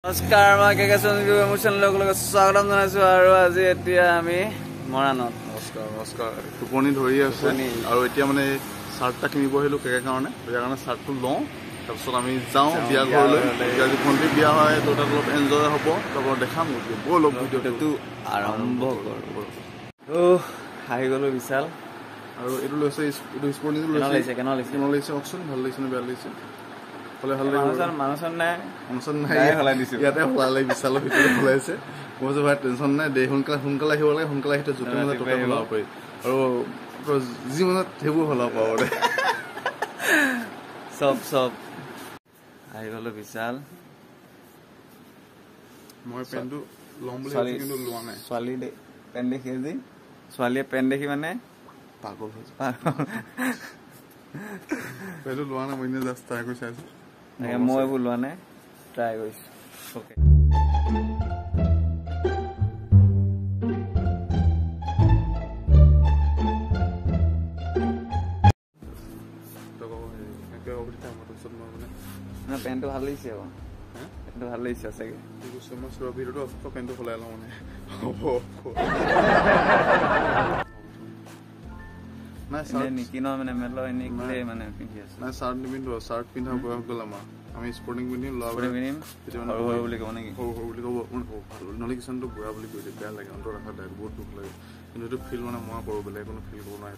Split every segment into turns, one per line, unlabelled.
নমস্কাৰ মই ইমোশন লোক স্বাগতম জনাইছো আৰু আজি এতিয়া আমি মৰাণত
নমস্কাৰ টোপনি ধৰি আছে আৰু এতিয়া মানে চাৰ্টটা কিনিব আহিলো কেকে কাৰণে ইয়াৰ কাৰণে চাৰ্টটো লওঁ তাৰপিছত আমি যাওঁ বিয়া ঘৰলৈ আজি ভণ্টিৰ বিয়া হয় তো তাত অলপ এনজয় হ'ব তাৰপৰা দেখাম ব'ল ভিডিঅ'টো
আৰম্ভ কৰোঁ আহি গ'লো বিশাল
আৰু এইটো লৈছে এইটো স্পৰ্টিংটো লৈছে কেনে লাগিছে অকচোন ভাল লাগিছে নে বেয়া লাগিছে ইয়াতে সলালে বিশালৰ ভিতৰত সলাইছে মই কৈছো ভাই টেনশ্যন নাই দে সোনকালে আহিব লাগে সোনকালে আহি জোতা মোজা টোকা সলাব পাৰি আৰু যি মনত সেইবোৰ সলাব পাব দে
চব আহি গ'লো বিশাল
মই পেণ্টটো ল'ম বুলি ভাবিছোঁ কিন্তু লোৱা নাই
ছোৱালী পেণ্ট দেখি আজি ছোৱালীয়ে পেণ্ট দেখি মানে
পাগল হৈছে পেণ্টটো লোৱা নাই মই এনেই জাষ্ট ট্ৰাই কৰি চাইছোঁ
মই এইবোৰ লোৱা নাই ট্ৰাই কৰিছোঁ অ'কে পেণ্টটো ভাল লাগিছে আকৌ পেণ্টটো ভাল লাগিছে চাগে
পেণ্টটো সলাই লওঁ মানে চাৰ্ট নিপিন্ধো চাৰ্ট পিন্ধা বয়স গ'ল আমাৰ আমি স্পৰ্টিং পিন্ধিম ল'ৰা
পিন্ধিম সৰু বুলি ক'ব নেকি
সৰু বুলি ক'ব নহ'লে কিছুমানটো বুঢ়া বুলি কৈ দিয়ে বেয়া লাগে অন্তত ৰাখা দেখ বহুত দুখ লাগে কিন্তু এইটো ফিল মানে মই কৰোঁ বেলেগ কোনো ফিল কৰিব নোৱাৰে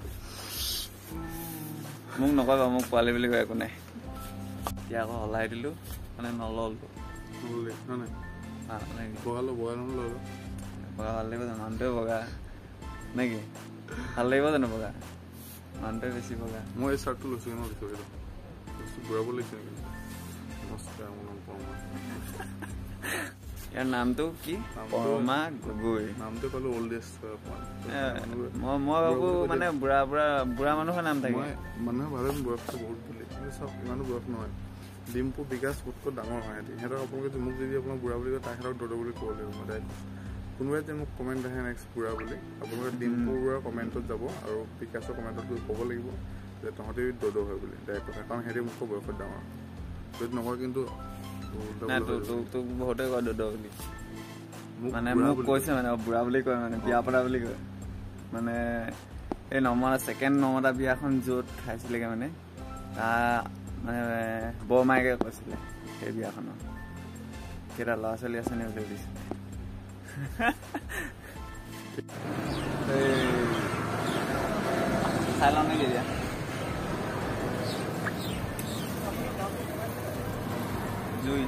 মোক নকবা মোক পোৱালি বুলি কয় একো নাই এতিয়া আকৌ সলাই দিলোঁ মানে নল'লো
বগা ভাল
লাগিব জানো মানুহটোৱে বগা নেকি ভাল লাগিব জানো বগা মানুহটোৱে বেছি বগা
মই এই চাৰ্টটো লৈছোঁ মই বিচাৰিলোঁ ঘূৰাব লাগিছে নেকি
ইয়াৰ নামটো কি পৰমা গগৈ
নামটো ক'লো অল্ডেষ্ট
মই ভাবো মানে বুঢ়া মানুহৰ নাম থাকে
মানুহে ভাবে বয়সটো বহুত বুলি কিন্তু চব ইমানো বয়স নহয় ডিম্পু বিকাশ বহুতকৈ ডাঙৰ হয় সিহঁতক আপোনালোকে মোক যদি আপোনাক বুঢ়া বুলি কয় তাহাঁতক দদৌ বুলি ক'ব লাগিব মই ডাইৰেক্ট কোনোবাই যে মোক কমেণ্ট আহে নেক্সট বুঢ়া বুলি আপোনালোকে ডিম্পু বুঢ়াৰ কমেণ্টত যাব আৰু বিকাশৰ কমেণ্টত গৈ ক'ব লাগিব যে তহঁতে দদৌ হয় বুলি ডাইৰেক্ট কথা কাৰণ সিহঁতে মোতকৈ বয়সত ডাঙৰ যদি নকয় কিন্তু
তোক বহুতে কয় দদৌ বুলি মানে মোক কৈছে মানে বুঢ়া বুলি কয় মানে বিয়া পতা বুলি কয় মানে এই ছেকেণ্ড নমতা বিয়াখন য'ত খাইছিলেগৈ মানে মানে বৰমাইকে কৈছিলে সেই বিয়াখনত কেইটা ল'ৰা ছোৱালী আছে নে বুলি সুধিছিলে চাই লওঁ নেকি এতিয়া জুই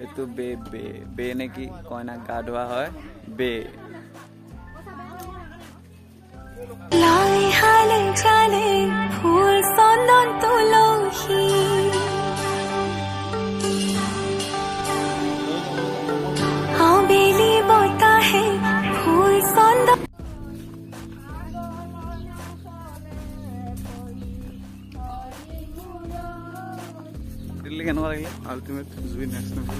এইটো বে নেকি কইনাক গা ধোৱা হয় বে কেনেকুৱা লাগিলে
আল্টিমেট জুই নেক্সট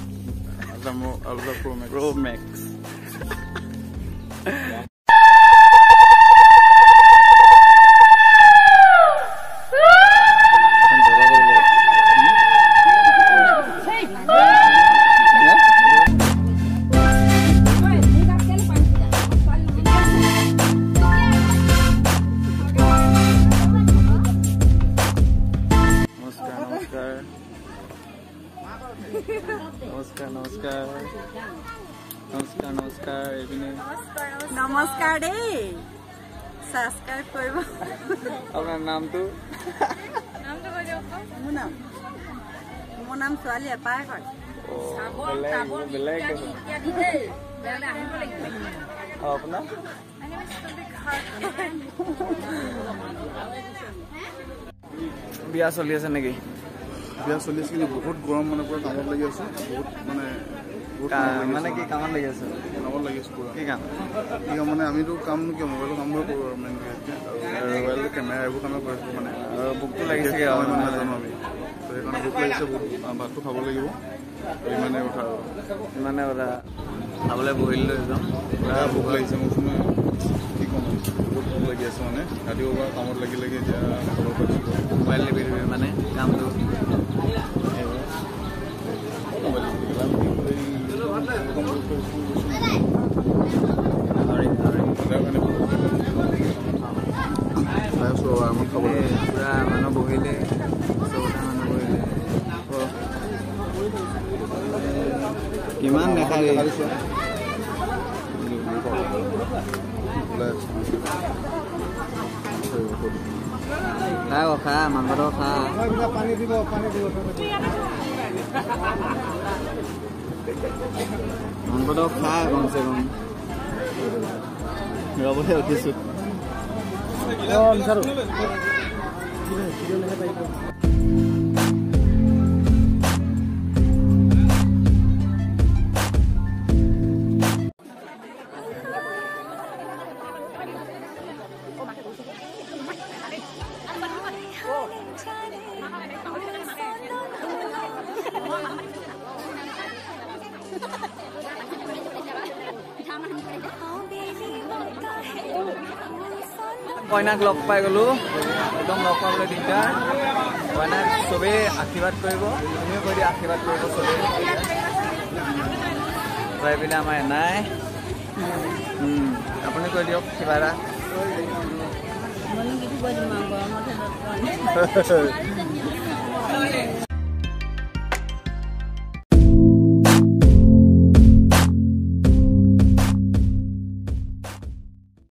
Pro Max
নমস্কাৰ দেই সাবস্ক্ৰাইব কৰিব
আপোনাৰ নামটো
মোৰ নাম ছোৱালী এপাই হয়
আপোনাৰ বিয়া চলি আছে নেকি
বিয়া চলি আছে কিন্তু বহুত গৰম মানে পুৰা কামত লাগি আছে বহুত মানে
মানে কি কামত লাগি আছে
কামত লাগি আছোঁ পুৰা
কি কাম
মানে আমিতো কাম কিয় মোবাইলৰ কামবোৰে কৰোঁ আৰু মেইনলি আৰু মোবাইলৰ কেমেৰা এইবোৰ কামে কৰিছোঁ মানে
ভোকটো লাগিছে
ইমান নাজানো আমি তো সেইকাৰণে ভোক লাগিছে বহুত ভাতটো খাব লাগিব ইমানে কথা আৰু
ইমানে কথা খাবলৈ বহিলোঁ একদম
ভোক লাগিছে মোক কি ক'ম বহুত ভোক লাগি আছে মানে ৰাতিপুৱাৰ পৰা কামত লাগি লাগি এতিয়া খবৰ পাইছোঁ
মোবাইল টিপি মানে কামটো পুৰা মানুহ বহিলে চবটা মানুহ বহিলে কিমান দেখা খা মাংসটো খা মাংসটো খা কমচে কম ৰবহে উঠিছোঁ কইনাক লগ পাই গ'লো একদম লগ পাবলৈ দিগদাৰ কইনাক চবেই আশীৰ্বাদ কৰিব তুমিও কৈ দিয়া আশীৰ্বাদ কৰিব চবেই খুৱাই পিনে আমাৰ নাই আপুনি কৈ দিয়ক কিবা এটা